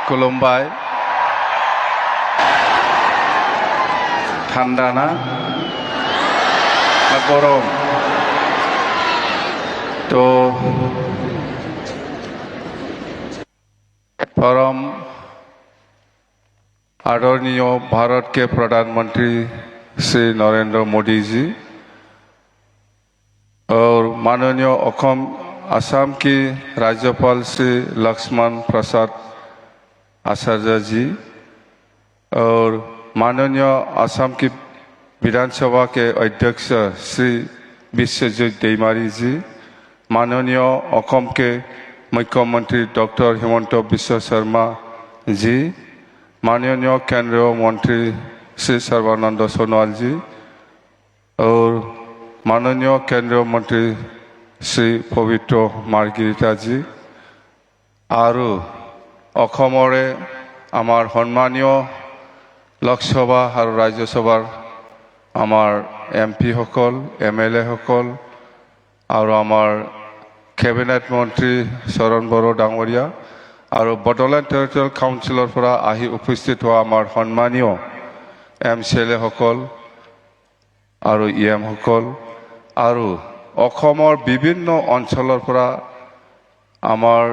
खुलुमबाय ঠান্ডা না গরম तो परम आदरणीय भारत के प्रधानमंत्री श्री नरेंद्र मोदी जी और माननीय असम की राज्यपाल श्री लक्ष्मण प्रसाद आचार्य जी और माननीय असम की विधानसभा के अध्यक्ष श्री विश्वजीत दैमारी जी, माननीय असम के मुख्यमंत्री डॉक्टर हिमंत बिश्व शर्मा जी, माननीय केंद्रीय मंत्री श्री सर्बानंद सोनोवाल जी और माननीय केंद्रीय मंत्री श्री पवित्र मार्गरिटा जी और अखमरे आमार सम्मानीय लोकसभा और राज्यसभार आमार एमपी सकल एमएलए सकल और आमार कैबिनेट मंत्री शरण बड़ो डांगरिया और बडोलेण्ड टेरिटरियल काउन्सिलर পৰা আহি उपस्थित हुआ आमार सम्मानीय एमसीएलए सकल और इएम सकल और अखमर विभिन्न अंचलर পৰা आमार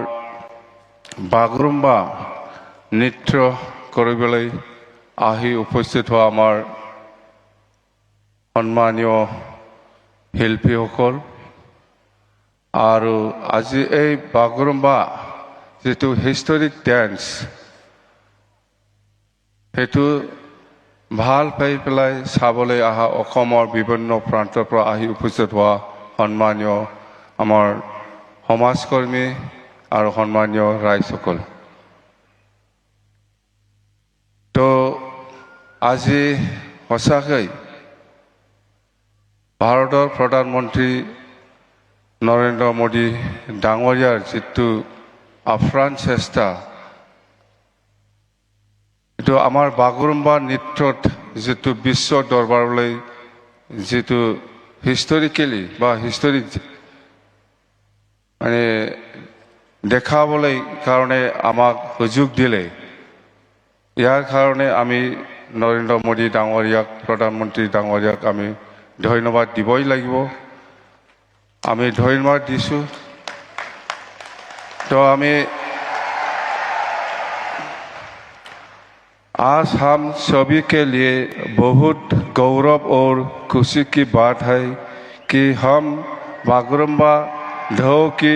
बागुरुम्बा नृत्य কৰিবলৈ आহি उपस्थित हुआ आमार सम्मानीय शिल्पी सकल और आज এই बागुरुम्बा যেটো हिस्टोरिक डांस हेतु ভাল পাই পেলাই চাবলৈ আহা অসমৰ বিভিন্ন প্ৰান্তৰ পৰা আহি উপস্থিত হোৱা সম্মানীয় আমাৰ সমাজকৰ্মী আৰু সম্মানীয় ৰাইজসকল তো আজি সঁচাকৈ ভাৰতৰ প্ৰধানমন্ত্ৰী নৰেন্দ্ৰ মোদী ডাঙৰীয়াৰ যিটো আফ্ৰাণ চেষ্টা এইটো আমাৰ বাগৰুম্বা নৃত্যত যিটো বিশ্ব দৰবাৰলৈ যিটো হিষ্টৰিকেলি বা হিষ্টৰিক মানে দেখাবলৈ কাৰণে আমাক সুযোগ দিলে ইয়াৰ কাৰণে আমি নৰেন্দ্ৰ মোদী ডাঙৰীয়াক প্ৰধানমন্ত্ৰী ডাঙৰীয়াক আমি ধন্যবাদ দিবই লাগিব আমি ধন্যবাদ দিছোঁ तो हमें आज हम सभी के लिए बहुत गौरव और खुशी की बात है कि हम बागुरुम्बा ढोल की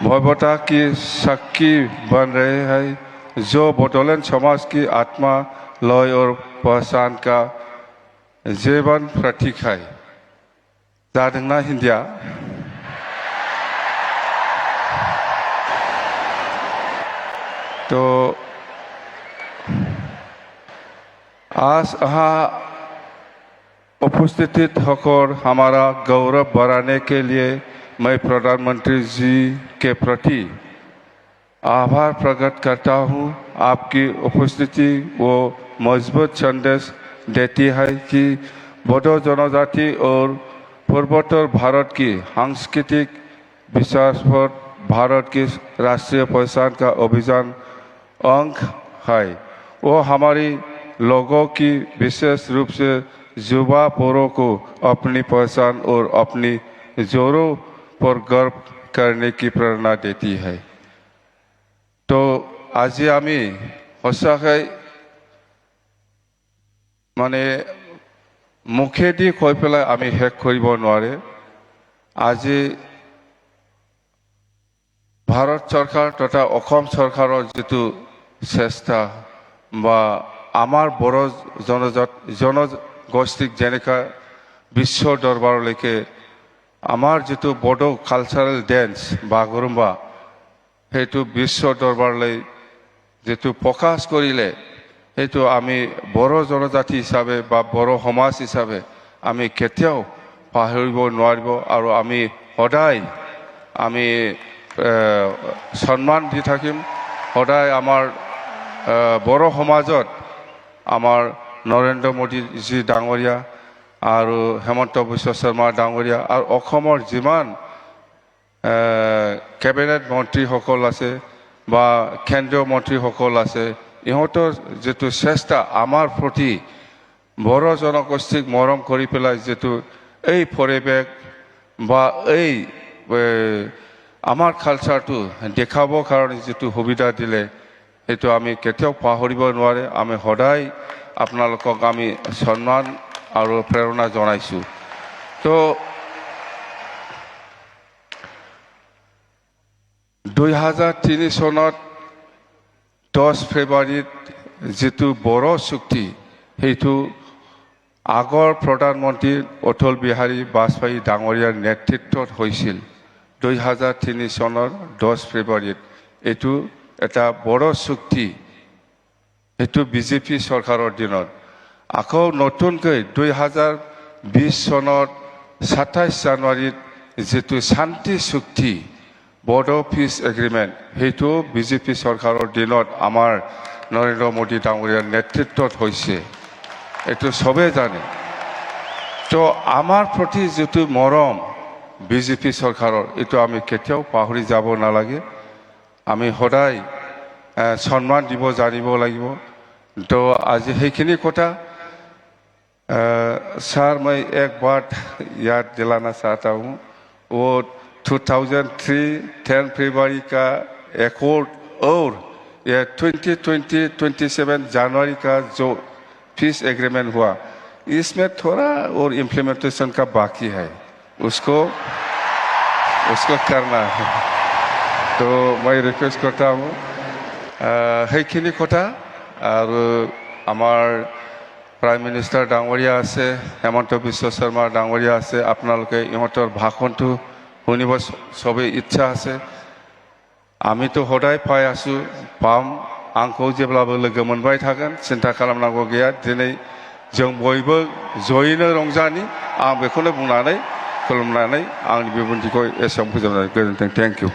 भव्यता की साक्षी बन रहे हैं जो बडोलेण्ड समाज की आत्मा लय और पहचान का जीवन प्रतीक है जादोंना हिंदिया तो आज यहाँ उपस्थित होकर हमारा गौरव बढ़ाने के लिए मैं प्रधानमंत्री जी के प्रति आभार प्रकट करता हूँ आपकी उपस्थिति वो मजबूत संदेश देती है कि बोडो जनजाति और पूर्वोत्तर भारत की सांस्कृतिक विकास पर भारत की राष्ट्रीय पहचान का अभियान अंग है वो हमारी लोगों की विशेष रूप से युवा पौरों को अपनी पहचान और अपनी जोरों पर गर्व करने की प्रेरणा देती है तो आज आमी सचाकै माने मुखेदी কৈ পেলাই আমি শেষ কৰিব নোৱাৰে আজি भारत सरकार तथा অসম सरकारों जितु চেষ্টা বা आमार बड़ जनगोष्ठीक जेनेका विश्व दरबारলৈকে आमार जितु बडो कालचारेल डेन्स बागुरुम्बा हेतु विश्व दरबारলৈ जितु प्रकाश करिले हेतु आमी बड़ जनजाति हिसाबे बा बड़ समाज हिसाबे आमी केতিয়াও पाहरिब নোৱাৰিব আৰু आमी সদায় आमी सम्मान দি থাকিম সদায় आमार बड़ समाजत आमार नरेंद्र मोदी जी डांगरिया और हेमंत बिश्व शर्मा डांगरिया और जिमान कैबिनेट मंत्री सकल आछे বা কেন্দ্ৰীয় মন্ত্ৰীসকল আছে ইহঁতৰ যিটো চেষ্টা আমাৰ প্ৰতি বড়ো জনগোষ্ঠীক মৰম কৰি পেলাই যিটো এই পৰিৱেশ বা এই আমাৰ কালচাৰটো দেখাবৰ কাৰণে যিটো সুবিধা দিলে সেইটো আমি কেতিয়াও পাহৰিব নোৱাৰে আমি সদায় আপোনালোকক আমি সন্মান আৰু প্ৰেৰণা জনাইছোঁ তো 2003 চনত 10 ফেব্ৰুৱাৰীত যিটো বড়ো চুক্তি সেইটো আগৰ প্ৰধানমন্ত্ৰী অটল বিহাৰী বাজপেয়ী ডাঙৰীয়াৰ নেতৃত্বত হৈছিল 2003 চনৰ 10 ফেব্ৰুৱাৰীত এইটো এটা বড়ো চুক্তি এইটো বিজেপি চৰকাৰৰ দিনত আকৌ নতুনকৈ 2020 চনৰ 27 জানুৱাৰীত যেটো শান্তি চুক্তি বড়ো পিস এগ্ৰিমেণ্ট সেইটো বিজেপি চৰকাৰৰ দিনত আমাৰ নৰেন্দ্ৰ মোদী ডাঙৰীয়াৰ নেতৃত্বত হৈছে এইটো সবে জানে তো আমাৰ প্ৰতি যেটো মৰম বিজেপি চৰকাৰৰ এইটো আমি কেতিয়াও পাহৰি যাব নালাগে আমি সদায় সন্মান দিব জানিব লাগিব তো আজি সেইখিনি কথা सर मैं एक बात याद दिलाना चाहता हूँ वो 2003 फरवरी का एकॉर्ड और ये 27 जनवरी का जो पीस एग्रीमेंट हुआ इसमें थोड़ा और इम्प्लीमेंटेशन का बाकी है उसको करना है तो मैं रिक्वेस्ट करता हूँ সেইখিনি কথা আৰু আমাৰ প্ৰাইম মিনিষ্টাৰ ডাঙৰীয়া আছে হেমন্ত বিশ্ব শৰ্মা ডাঙৰীয়া আছে আপোনালোকে ইহঁতৰ ভাষণটো শুনিব সবে ইচ্ছা আছে আমিতো সদায় পাই আছো পাম आंखौ जेब्लाबो लोगो मोनबाय थागोन सिन्था खालामनांगौ गैया दिनै जों बयबो जयैनो रंजानि आं बेखौनो बुंनानै खुलुमनानै आंनि बिबुंथिखौ एसेयावनो फोजोबनाय गोजोन्थों थेंक इउ